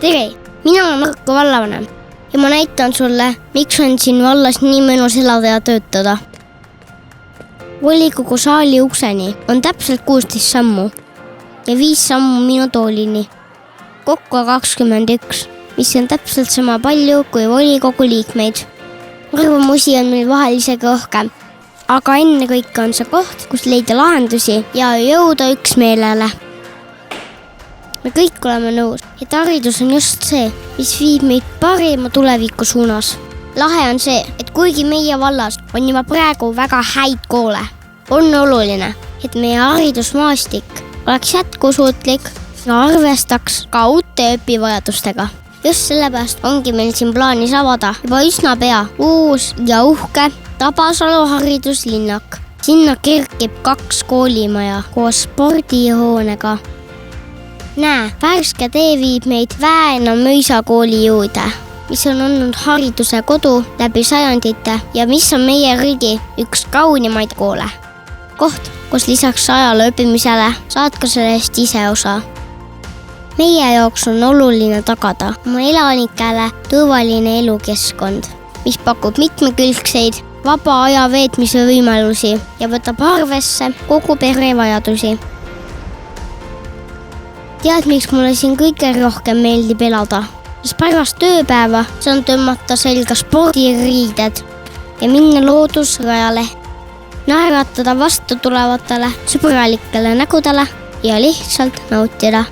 Tere, mina olen Marko vallavanem ja ma näitan sulle, miks on siin vallas nii mõnus elada ja töötada. Volikogu saali ukseni on täpselt 16 sammu ja 5 sammu minu toolini. Kokku 21, mis on täpselt sama palju kui volikogu liikmeid. Arvamusi on meil vahel isegi rohkem, aga ennekõike on see koht, kus leida lahendusi ja jõuda üksmeelele. Me kõik oleme nõus, et haridus on just see, mis viib meid parima tuleviku suunas. Lahe on see, et kuigi meie vallas on juba praegu väga häid koole, on oluline, et meie haridusmaastik oleks jätkusuutlik ja arvestaks ka uute õpivajadustega. Just sellepärast ongi meil siin plaanis avada juba üsna pea uus ja uhke Tabasalu hariduslinnak. Sinna kerkib 2 koolimaja koos spordihoonega. Näe, värske tee viib meid Väena mõisakooli juurde, mis on olnud hariduse kodu läbi sajandite ja mis on meie riigi üks kaunimaid koole. Koht, kus lisaks ajaloo õppimisele saad ka sellest ise osa. Meie jaoks on oluline tagada oma elanikele turvaline elukeskkond, mis pakub mitmekülgseid vaba aja veetmise võimalusi ja võtab arvesse kogu pere vajadusi. Tead, miks mulle siin kõige rohkem meeldib elada? Sest pärast tööpäeva saan tõmmata selga spordiriided ja minna loodusrajale, naeratada vastu tulevatele sõbralikele nägudele ja lihtsalt nautida